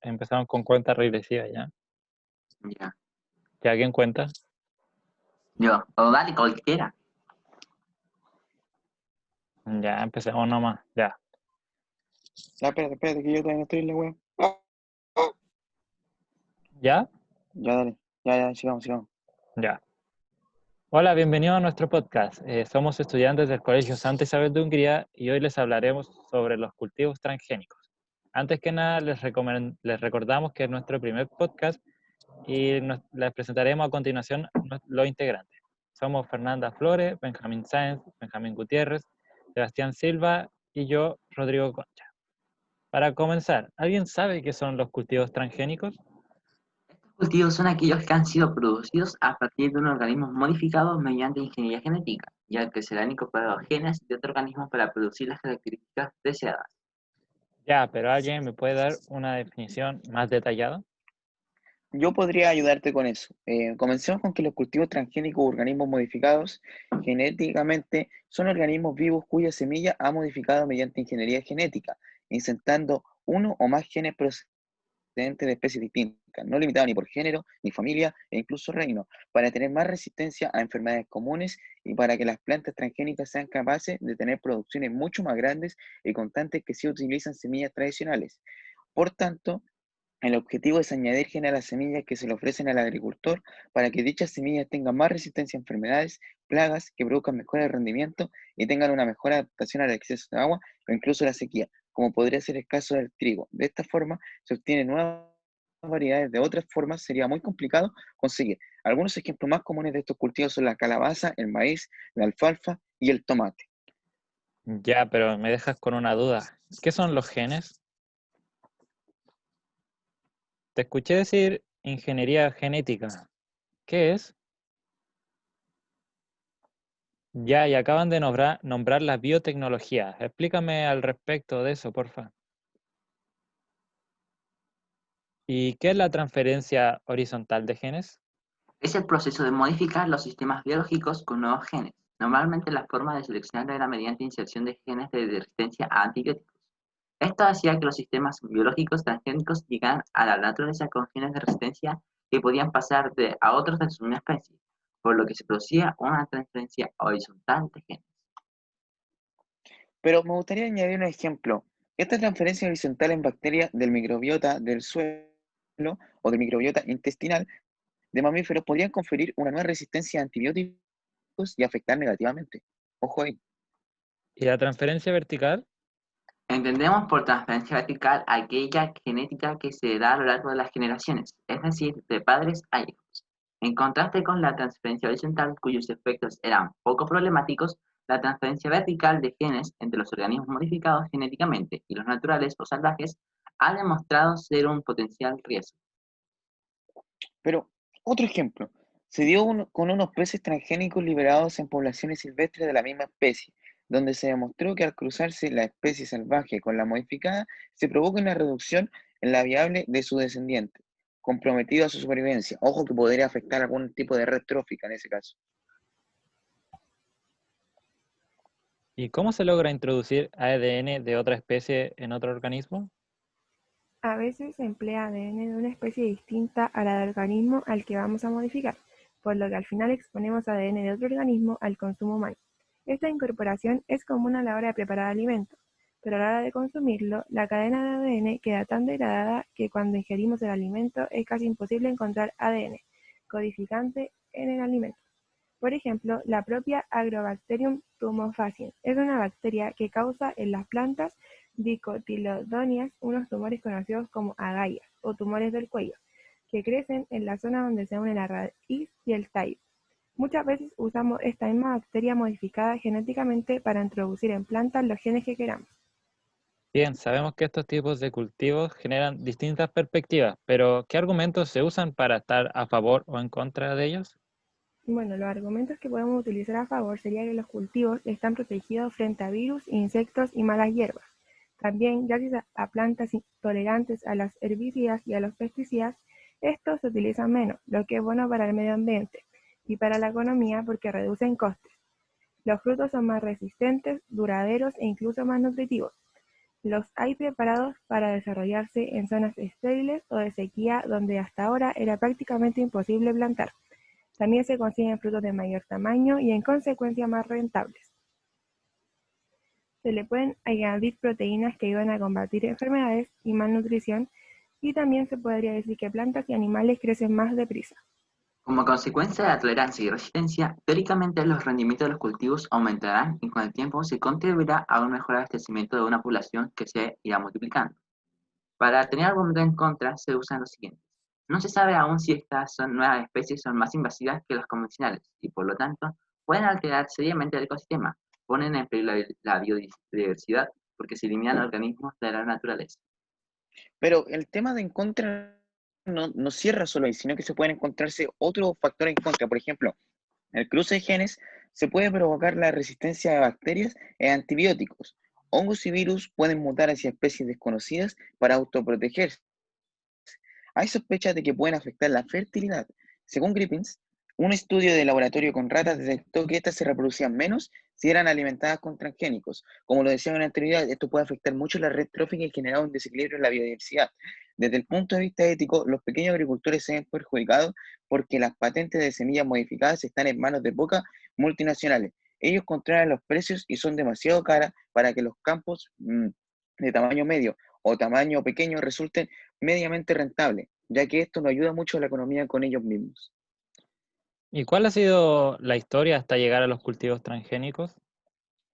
empezamos con cuenta regresiva ya. Ya. ¿Ya quién cuenta? Yo. O dale, cualquiera. Ya, empecemos nomás. Ya, Ya, espérate, que yo todavía no estoy en la web. ¿ya? Ya, dale. Ya, sigamos. Ya. Hola, bienvenidos a nuestro podcast. Somos estudiantes del Colegio Santa Isabel de Hungría y hoy les hablaremos sobre los cultivos transgénicos. Antes que nada, les recordamos que es nuestro primer podcast y les presentaremos a continuación los integrantes. Somos Fernanda Flores, Benjamín Sáenz, Benjamín Gutiérrez, Sebastián Silva y yo, Rodrigo Concha. Para comenzar, ¿alguien sabe qué son los cultivos transgénicos? Estos cultivos son aquellos que han sido producidos a partir de un organismo modificado mediante ingeniería genética, ya que se le han incorporado genes de otro organismo para producir las características deseadas. Ya, pero ¿alguien me puede dar una definición más detallada? Yo podría ayudarte con eso. Comencemos con que los cultivos transgénicos u organismos modificados genéticamente son organismos vivos cuya semilla ha modificado mediante ingeniería genética, insertando uno o más genes procedentes de especies distintas, no limitados ni por género, ni familia e incluso reino, para tener más resistencia a enfermedades comunes y para que las plantas transgénicas sean capaces de tener producciones mucho más grandes y constantes que si utilizan semillas tradicionales. Por tanto, el objetivo es añadir genes a las semillas que se le ofrecen al agricultor para que dichas semillas tengan más resistencia a enfermedades, plagas, que produzcan mejores rendimientos y tengan una mejor adaptación al exceso de agua o incluso la sequía, como podría ser el caso del trigo. De esta forma se obtienen nuevas variedades. De otras formas sería muy complicado conseguir. Algunos ejemplos más comunes de estos cultivos son la calabaza, el maíz, la alfalfa y el tomate. Ya, pero me dejas con una duda. ¿Qué son los genes? Te escuché decir ingeniería genética. ¿Qué es? Ya, y acaban de nombrar la biotecnología. Explícame al respecto de eso, porfa. ¿Y qué es la transferencia horizontal de genes? Es el proceso de modificar los sistemas biológicos con nuevos genes. Normalmente la forma de seleccionarlo era mediante inserción de genes de resistencia a antibióticos. Esto hacía que los sistemas biológicos transgénicos llegaran a la naturaleza con genes de resistencia que podían pasar a otros de su misma especie, por lo que se producía una transferencia horizontal de genes. Pero me gustaría añadir un ejemplo. Esta transferencia horizontal en bacterias del microbiota del suelo o del microbiota intestinal de mamíferos podrían conferir una nueva resistencia a antibióticos y afectar negativamente. Ojo ahí. ¿Y la transferencia vertical? Entendemos por transferencia vertical aquella genética que se da a lo largo de las generaciones, es decir, de padres a hijos. En contraste con la transferencia horizontal, cuyos efectos eran poco problemáticos, la transferencia vertical de genes entre los organismos modificados genéticamente y los naturales o salvajes ha demostrado ser un potencial riesgo. Pero otro ejemplo. Se dio con unos peces transgénicos liberados en poblaciones silvestres de la misma especie, donde se demostró que al cruzarse la especie salvaje con la modificada, se provoca una reducción en la viable de su descendiente, comprometido a su supervivencia. Ojo que podría afectar algún tipo de red trófica en ese caso. ¿Y cómo se logra introducir ADN de otra especie en otro organismo? A veces se emplea ADN de una especie distinta a la del organismo al que vamos a modificar, por lo que al final exponemos ADN de otro organismo al consumo humano. Esta incorporación es común a la hora de preparar alimentos, pero a la hora de consumirlo, la cadena de ADN queda tan degradada que cuando ingerimos el alimento es casi imposible encontrar ADN codificante en el alimento. Por ejemplo, la propia Agrobacterium tumefaciens es una bacteria que causa en las plantas dicotiledóneas unos tumores conocidos como agallas o tumores del cuello, que crecen en la zona donde se une la raíz y el tallo. Muchas veces usamos esta misma bacteria modificada genéticamente para introducir en plantas los genes que queramos. Bien, sabemos que estos tipos de cultivos generan distintas perspectivas, pero ¿qué argumentos se usan para estar a favor o en contra de ellos? Bueno, los argumentos que podemos utilizar a favor sería que los cultivos están protegidos frente a virus, insectos y malas hierbas. También, gracias a plantas tolerantes a los herbicidas y a los pesticidas, estos se utilizan menos, lo que es bueno para el medio ambiente y para la economía porque reducen costes. Los frutos son más resistentes, duraderos e incluso más nutritivos. Los hay preparados para desarrollarse en zonas estériles o de sequía donde hasta ahora era prácticamente imposible plantar. También se consiguen frutos de mayor tamaño y en consecuencia más rentables. Se le pueden añadir proteínas que ayudan a combatir enfermedades y malnutrición, y también se podría decir que plantas y animales crecen más deprisa. Como consecuencia de la tolerancia y resistencia, teóricamente los rendimientos de los cultivos aumentarán y con el tiempo se contribuirá a un mejor abastecimiento de una población que se irá multiplicando. Para tener argumento en contra se usan los siguientes. No se sabe aún si estas nuevas especies son más invasivas que las convencionales y por lo tanto pueden alterar seriamente el ecosistema, ponen en peligro la biodiversidad porque se eliminan organismos de la naturaleza. Pero el tema de en contra no cierra solo ahí, sino que se pueden encontrarse otros factores en contra. Por ejemplo, el cruce de genes se puede provocar la resistencia de bacterias a antibióticos. Hongos y virus pueden mutar hacia especies desconocidas para autoprotegerse. Hay sospechas de que pueden afectar la fertilidad. Según Griffiths, un estudio de laboratorio con ratas detectó que éstas se reproducían menos si eran alimentadas con transgénicos. Como lo decía en la anterioridad, esto puede afectar mucho la red trófica y generar un desequilibrio en la biodiversidad. Desde el punto de vista ético, los pequeños agricultores se ven perjudicados porque las patentes de semillas modificadas están en manos de pocas multinacionales. Ellos controlan los precios y son demasiado caras para que los campos de tamaño medio o tamaño pequeño resulten mediamente rentables, ya que esto no ayuda mucho a la economía con ellos mismos. ¿Y cuál ha sido la historia hasta llegar a los cultivos transgénicos?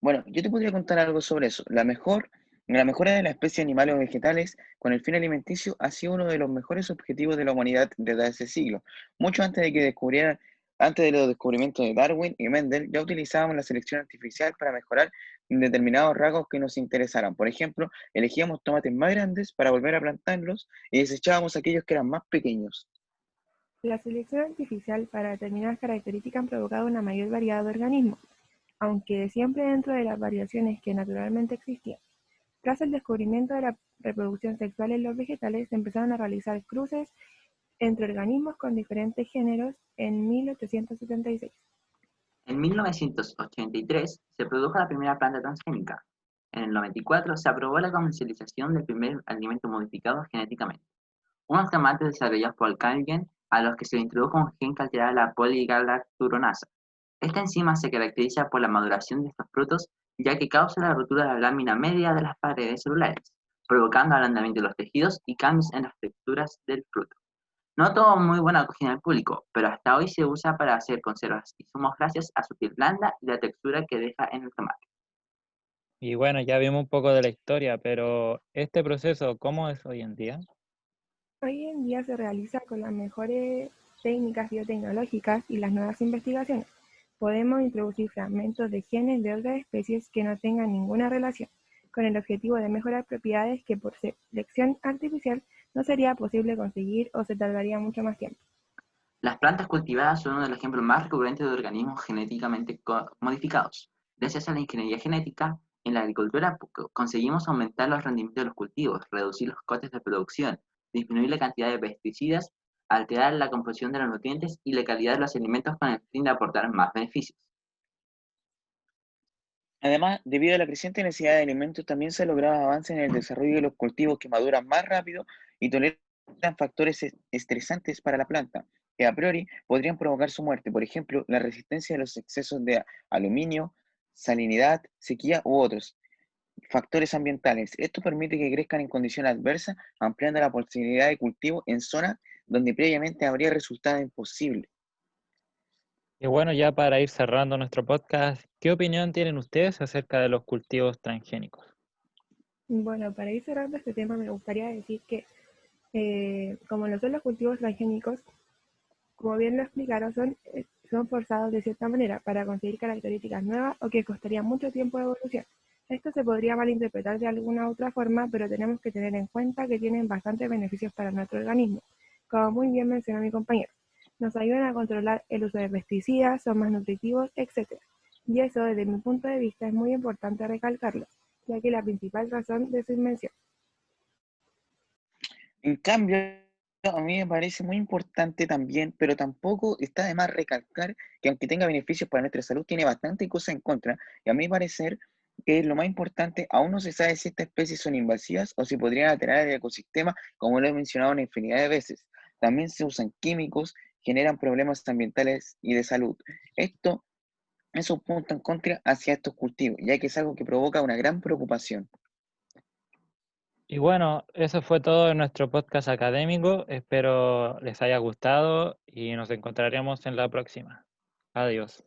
Bueno, yo te podría contar algo sobre eso. La mejora de las especies animales o vegetales con el fin alimenticio ha sido uno de los mejores objetivos de la humanidad desde hace siglos. Mucho antes de los descubrimientos de Darwin y Mendel, ya utilizábamos la selección artificial para mejorar determinados rasgos que nos interesaran. Por ejemplo, elegíamos tomates más grandes para volver a plantarlos y desechábamos aquellos que eran más pequeños. La selección artificial para determinadas características ha provocado una mayor variedad de organismos, aunque siempre dentro de las variaciones que naturalmente existían. Tras el descubrimiento de la reproducción sexual en los vegetales, se empezaron a realizar cruces entre organismos con diferentes géneros en 1876. En 1983 se produjo la primera planta transgénica. En el 94 se aprobó la comercialización del primer alimento modificado genéticamente, unos tomates desarrollados por Calgen a los que se le introdujo un gen que alteraba la poligalacturonasa. Esta enzima se caracteriza por la maduración de estos frutos, ya que causa la ruptura de la lámina media de las paredes celulares, provocando ablandamiento de los tejidos y cambios en las texturas del fruto. No tuvo muy buena acogida en el público, pero hasta hoy se usa para hacer conservas y zumos gracias a su piel blanda y la textura que deja en el tomate. Y bueno, ya vimos un poco de la historia, pero este proceso, ¿cómo es hoy en día? Hoy en día se realiza con las mejores técnicas biotecnológicas y las nuevas investigaciones. Podemos introducir fragmentos de genes de otras especies que no tengan ninguna relación, con el objetivo de mejorar propiedades que por selección artificial no sería posible conseguir o se tardaría mucho más tiempo. Las plantas cultivadas son uno de los ejemplos más recurrentes de organismos genéticamente modificados. Gracias a la ingeniería genética, en la agricultura conseguimos aumentar los rendimientos de los cultivos, reducir los costes de producción, disminuir la cantidad de pesticidas, alterar la composición de los nutrientes y la calidad de los alimentos con el fin de aportar más beneficios. Además, debido a la creciente necesidad de alimentos, también se ha logrado avances en el desarrollo de los cultivos que maduran más rápido y toleran factores estresantes para la planta, que a priori podrían provocar su muerte. Por ejemplo, la resistencia a los excesos de aluminio, salinidad, sequía u otros factores ambientales. Esto permite que crezcan en condiciones adversas, ampliando la posibilidad de cultivo en zonas donde previamente habría resultado imposible. Y bueno, ya para ir cerrando nuestro podcast, ¿qué opinión tienen ustedes acerca de los cultivos transgénicos? Bueno, para ir cerrando este tema me gustaría decir que como lo son los cultivos transgénicos, como bien lo explicaron, son forzados de cierta manera para conseguir características nuevas o que costaría mucho tiempo de evolución. Esto se podría malinterpretar de alguna otra forma, pero tenemos que tener en cuenta que tienen bastantes beneficios para nuestro organismo, como muy bien mencionó mi compañero. Nos ayudan a controlar el uso de pesticidas, son más nutritivos, etc. Y eso, desde mi punto de vista, es muy importante recalcarlo, ya que es la principal razón de su invención. En cambio, a mí me parece muy importante también, pero tampoco está de más recalcar que aunque tenga beneficios para nuestra salud, tiene bastante cosas en contra. Y a mi parecer, que es lo más importante, aún no se sabe si estas especies son invasivas o si podrían alterar el ecosistema, como lo he mencionado una infinidad de veces. También se usan químicos, generan problemas ambientales y de salud. Esto es un punto en contra hacia estos cultivos, ya que es algo que provoca una gran preocupación. Y bueno, eso fue todo en nuestro podcast académico. Espero les haya gustado y nos encontraremos en la próxima. Adiós.